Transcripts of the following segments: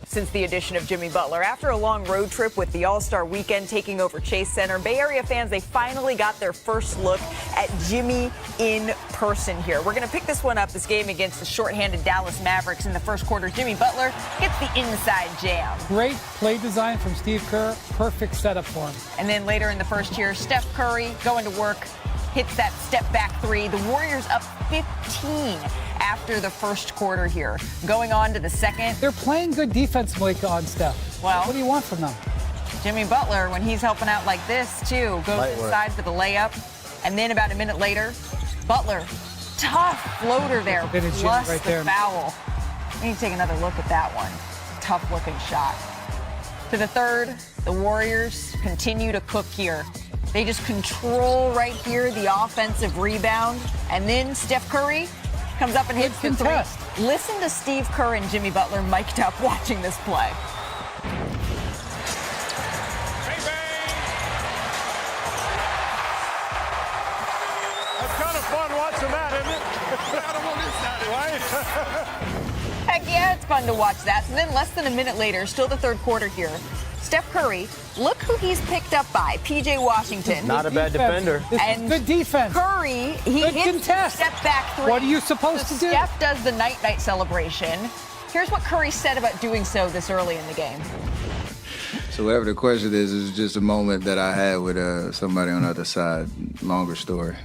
Since the addition of Jimmy Butler. After a long road trip with the All-Star weekend taking over Chase Center, Bay Area fans, they finally got their first look at Jimmy in person here. We're going to pick this one up, this game against the shorthanded Dallas Mavericks in the first quarter. Jimmy Butler gets the inside jam. Great play design from Steve Kerr. Perfect setup for him. And then later in the first here, Steph Curry going to work, hits that step-back three. The Warriors up 15 after the first quarter here. Going on to the second. They're playing good defense, Malik, on Steph. Well, what do you want from them? Jimmy Butler, when he's helping out like this, too, goes inside for the layup. And then about a minute later, Butler, tough floater there, plus right the foul. We need to take another look at that one. Tough-looking shot. To the third, the Warriors continue to cook here. They just control right here the offensive rebound. And then Steph Curry comes up and hits the three. Listen to Steve Kerr and Jimmy Butler mic'd up watching this play. That's kind of fun watching that, isn't it? I don't want this right? Heck yeah, it's fun to watch that. And then less than a minute later, still the third quarter here, Steph Curry, look who he's picked up by, P.J. Washington. Not a bad defender. And good defense. Curry, he hits the step-back three. What are you supposed to do? Steph does the night-night celebration. Here's what Curry said about doing so this early in the game. So whatever the question is just a moment that I had with somebody on the other side. Longer story.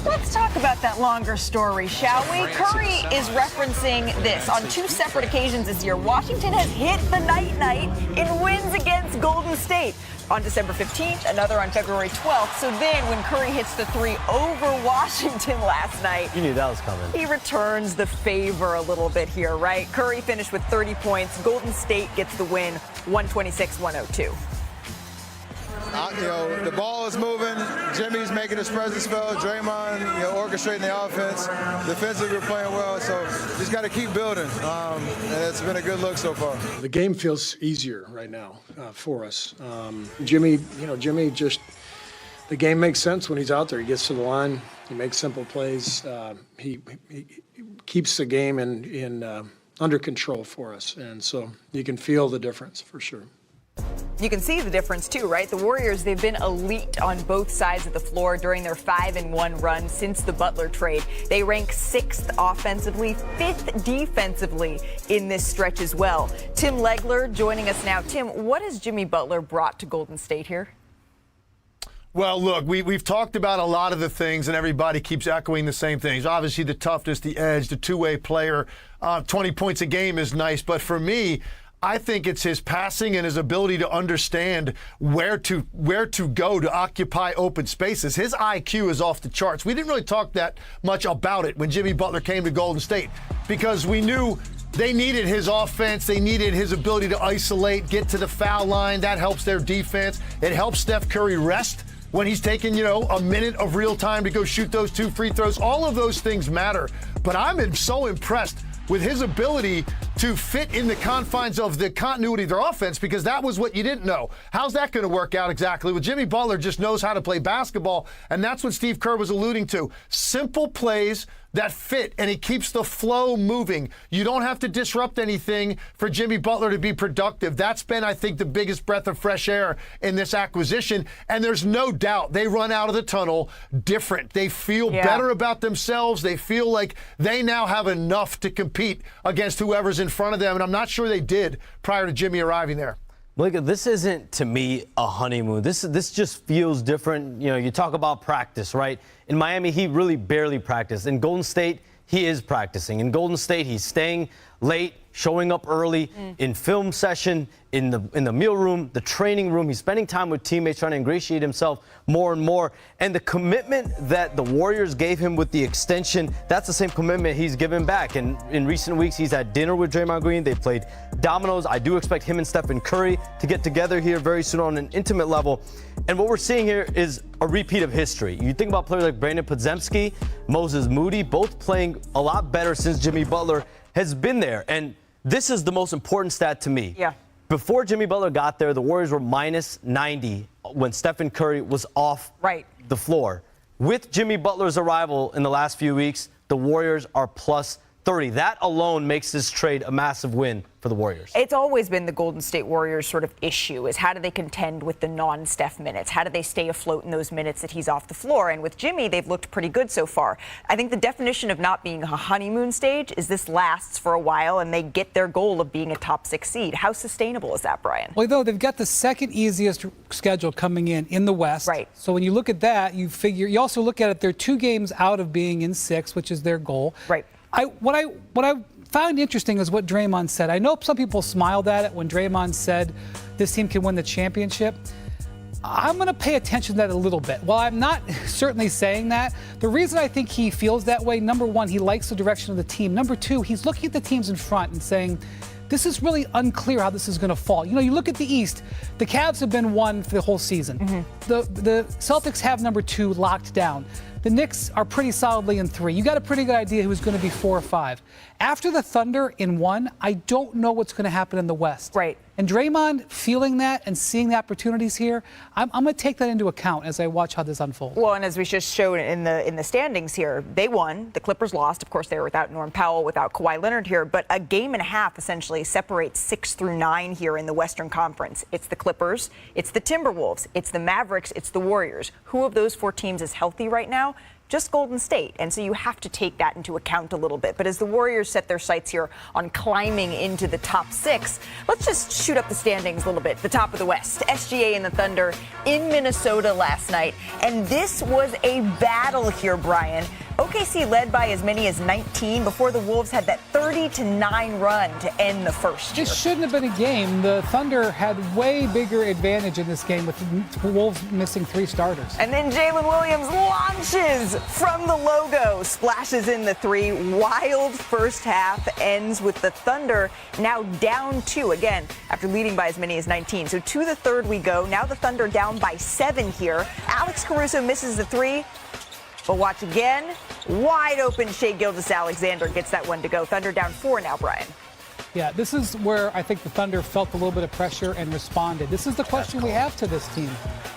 Let's talk about that longer story, shall we? Curry is referencing this. On two separate occasions this year, Washington has hit the night-night in wins against Golden State. On December 15th, another on February 12th. So then when Curry hits the three over Washington last night, you knew that was coming. He returns the favor a little bit here, right? Curry finished with 30 points. Golden State gets the win, 126-102. The ball is moving. Jimmy's making his presence felt. Draymond, orchestrating the offense. Defensively, we're playing well, so just got to keep building. And it's been a good look so far. The game feels easier right now for us. Jimmy just, the game makes sense when he's out there. He gets to the line. He makes simple plays. He keeps the game in under control for us, and so you can feel the difference for sure. You can see the difference, too, right? The Warriors, they've been elite on both sides of the floor during their 5-1 run since the Butler trade. They rank 6th offensively, 5th defensively in this stretch as well. Tim Legler joining us now. Tim, what has Jimmy Butler brought to Golden State here? Well, look, we've talked about a lot of the things, and everybody keeps echoing the same things. Obviously, the toughness, the edge, the two-way player, 20 points a game is nice. But for me, I think it's his passing and his ability to understand where to go to occupy open spaces. His IQ is off the charts. We didn't really talk that much about it when Jimmy Butler came to Golden State because we knew they needed his offense. They needed his ability to isolate, get to the foul line. That helps their defense. It helps Steph Curry rest when he's taking, a minute of real time to go shoot those 2 free throws. All of those things matter. But I'm so impressed with his ability to fit in the confines of the continuity of their offense, because that was what you didn't know. How's that going to work out exactly? Well, Jimmy Butler just knows how to play basketball, and that's what Steve Kerr was alluding to. Simple plays that fit, and he keeps the flow moving. You don't have to disrupt anything for Jimmy Butler to be productive. That's been, I think, the biggest breath of fresh air in this acquisition, and there's no doubt they run out of the tunnel different. They feel better about themselves. They feel like they now have enough to compete against whoever's in front of them, and I'm not sure they did prior to Jimmy arriving there. Look, this isn't, to me, a honeymoon. This just feels different. You talk about practice, right? In Miami, he really barely practiced. In Golden State, he is practicing. In Golden State, he's staying late, showing up early, in film session, in the meal room, the training room. He's spending time with teammates, trying to ingratiate himself more and more. And the commitment that the Warriors gave him with the extension, that's the same commitment he's given back. And in recent weeks, he's had dinner with Draymond Green. They played dominoes. I do expect him and Stephen Curry to get together here very soon on an intimate level. And what we're seeing here is a repeat of history. You think about players like Brandon Podziemski, Moses Moody, both playing a lot better since Jimmy Butler has been there. And this is the most important stat to me. Yeah. Before Jimmy Butler got there, the Warriors were minus 90 when Stephen Curry was off the floor. With Jimmy Butler's arrival in the last few weeks, the Warriors are plus 30. That alone makes this trade a massive win for the Warriors. It's always been the Golden State Warriors sort of issue is how do they contend with the non-Steph minutes? How do they stay afloat in those minutes that he's off the floor? And with Jimmy, they've looked pretty good so far. I think the definition of not being a honeymoon stage is this lasts for a while and they get their goal of being a top 6 seed. How sustainable is that, Brian? Well, though, they've got the second easiest schedule coming in the West. Right. So when you look at that, you also look at it, they're 2 games out of being in 6, which is their goal. Right. What I found interesting is what Draymond said. I know some people smiled at it when Draymond said this team can win the championship. I'm going to pay attention to that a little bit. While I'm not certainly saying that, the reason I think he feels that way, number one, he likes the direction of the team. Number two, he's looking at the teams in front and saying, this is really unclear how this is going to fall. You know, you look at the East, the Cavs have been 1 for the whole season. The Celtics have number 2 locked down. The Knicks are pretty solidly in 3. You got a pretty good idea who's going to be 4 or 5. After the Thunder in 1, I don't know what's going to happen in the West. Right. And Draymond feeling that and seeing the opportunities here, I'm going to take that into account as I watch how this unfolds. Well, and as we just showed in the standings here, they won. The Clippers lost. Of course, they were without Norm Powell, without Kawhi Leonard here. But a game and a half essentially separates 6 through 9 here in the Western Conference. It's the Clippers, it's the Timberwolves, it's the Mavericks, it's the Warriors. Who of those 4 teams is healthy right now? Just Golden State. And so you have to take that into account a little bit. But as the Warriors set their sights here on climbing into the top 6, let's just shoot up the standings a little bit. The top of the West, SGA and the Thunder in Minnesota last night. And this was a battle here, Brian. OKC led by as many as 19 before the Wolves had that 30-9 run to end the first year. This shouldn't have been a game. The Thunder had way bigger advantage in this game with the Wolves missing 3 starters. And then Jalen Williams launches from the logo, splashes in the 3. Wild first half ends with the Thunder now down 2 again after leading by as many as 19. So to the third we go. Now the Thunder down by 7 here. Alex Caruso misses the 3. But watch again. Wide open Shai Gilgeous-Alexander gets that one to go. Thunder down 4 now, Brian. Yeah, this is where I think the Thunder felt a little bit of pressure and responded. This is the question we have to this team.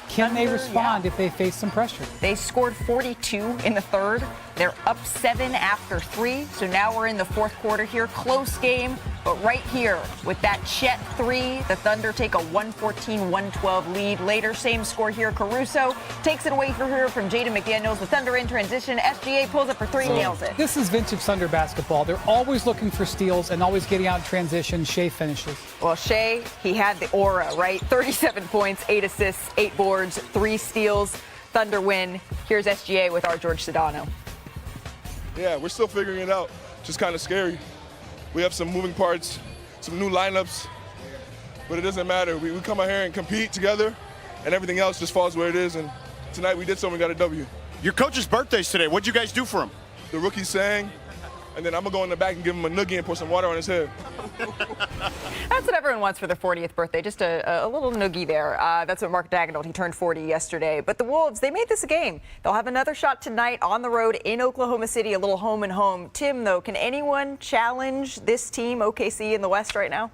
Can they respond if they face some pressure? They scored 42 in the third. They're up 7 after 3. So now we're in the fourth quarter here. Close game. But right here with that Chet 3, the Thunder take a 114-112 lead. Later, same score here. Caruso takes it away from Jaden McDaniels. The Thunder in transition. SGA pulls up for 3, nails it. This is vintage Thunder basketball. They're always looking for steals and always getting out in transition. Shai finishes. Well, Shai, he had the aura, right? 37 points, 8 assists, 8 boards, 3 steals. Thunder win. Here's SGA with our George Sedano. Yeah, we're still figuring it out. Just kind of scary. We have some moving parts, some new lineups, but it doesn't matter. We come out here and compete together, and everything else just falls where it is. And tonight we did something, we got a W. Your coach's birthday's today. What'd you guys do for him? The rookie sang, and then I'm going to go in the back and give him a noogie and pour some water on his head. That's what everyone wants for their 40th birthday, just a little noogie there. That's what Mark Daigneault, he turned 40 yesterday. But the Wolves, they made this a game. They'll have another shot tonight on the road in Oklahoma City, a little home and home. Tim, though, can anyone challenge this team, OKC, in the West right now?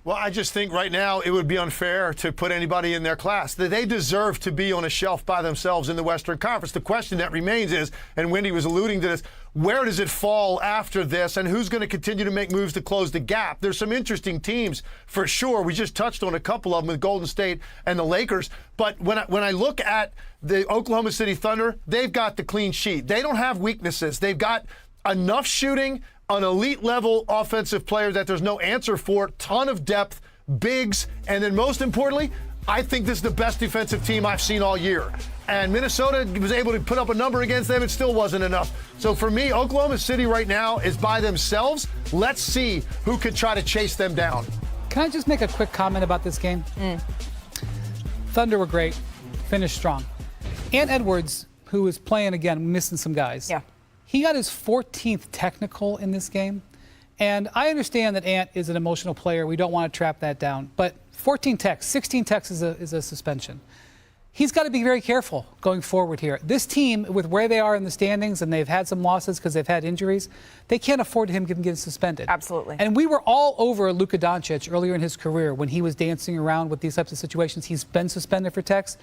Well, I just think right now it would be unfair to put anybody in their class. They deserve to be on a shelf by themselves in the Western Conference. The question that remains is, and Wendy was alluding to this, where does it fall after this, and who's going to continue to make moves to close the gap? There's some interesting teams for sure. We just touched on a couple of them with Golden State and the Lakers. But when I look at the Oklahoma City Thunder, they've got the clean sheet. They don't have weaknesses. They've got enough shooting, an elite level offensive player that there's no answer for, ton of depth, bigs, and then most importantly, I think this is the best defensive team I've seen all year. And Minnesota was able to put up a number against them. It still wasn't enough. So for me, Oklahoma City right now is by themselves. Let's see who could try to chase them down. Can I just make a quick comment about this game? Thunder were great, finished strong. Ant Edwards, who is playing again, missing some guys. Yeah. He got his 14th technical in this game. And I understand that Ant is an emotional player. We don't want to trap that down. But 14 techs, 16 techs is a suspension. He's got to be very careful going forward here. This team, with where they are in the standings, and they've had some losses because they've had injuries, they can't afford him getting suspended. Absolutely. And we were all over Luka Doncic earlier in his career when he was dancing around with these types of situations. He's been suspended for techs.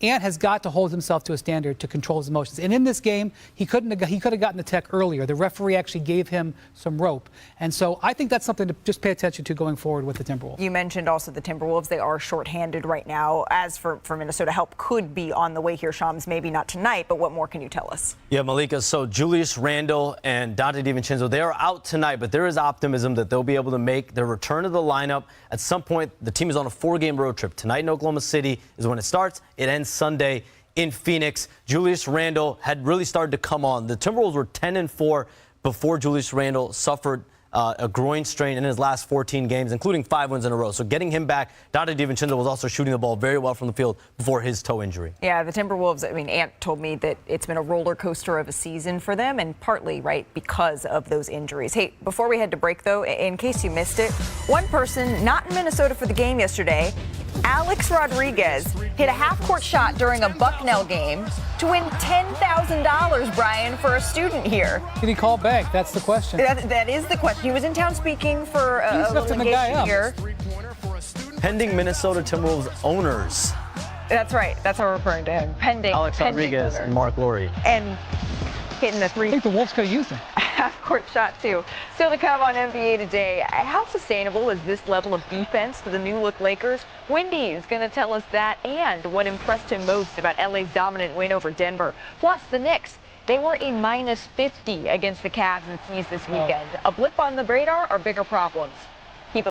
Ant has got to hold himself to a standard to control his emotions. And in this game, he could have gotten the tech earlier. The referee actually gave him some rope. And so I think that's something to just pay attention to going forward with the Timberwolves. You mentioned also the Timberwolves. They are shorthanded right now. As for Minnesota, help could be on the way here, Shams. Maybe not tonight, but what more can you tell us? Yeah, Malika, so Julius Randle and Dante DiVincenzo, they are out tonight, but there is optimism that they'll be able to make their return to the lineup. At some point, the team is on a 4-game road trip. Tonight in Oklahoma City is when it starts. It ends Sunday in Phoenix. Julius Randle had really started to come on. The Timberwolves were 10-4 before Julius Randle suffered a groin strain in his last 14 games, including 5 wins in a row. So getting him back, Dante DiVincenzo was also shooting the ball very well from the field before his toe injury. Yeah, the Timberwolves, I mean, Ant told me that it's been a roller coaster of a season for them, and partly, right, because of those injuries. Hey, before we head to break, though, in case you missed it, one person not in Minnesota for the game yesterday, Alex Rodriguez, hit a half-court shot during a Bucknell game to win $10,000, Brian, for a student here. Did he call back? That's the question. That is the question. He was in town speaking for a delegation here. Pending Minnesota Timberwolves owners. That's right. That's how we're referring to him. Pending. Alex Rodriguez and Mark Laurie. And hitting the three. I think the Wolves could have used him. Half-court shot, too. Still to come on NBA Today. How sustainable is this level of defense for the new-look Lakers? Windy is going to tell us that and what impressed him most about LA's dominant win over Denver. Plus, the Knicks. They were a -50 against the Cavs and C's this weekend. A blip on the radar or bigger problems?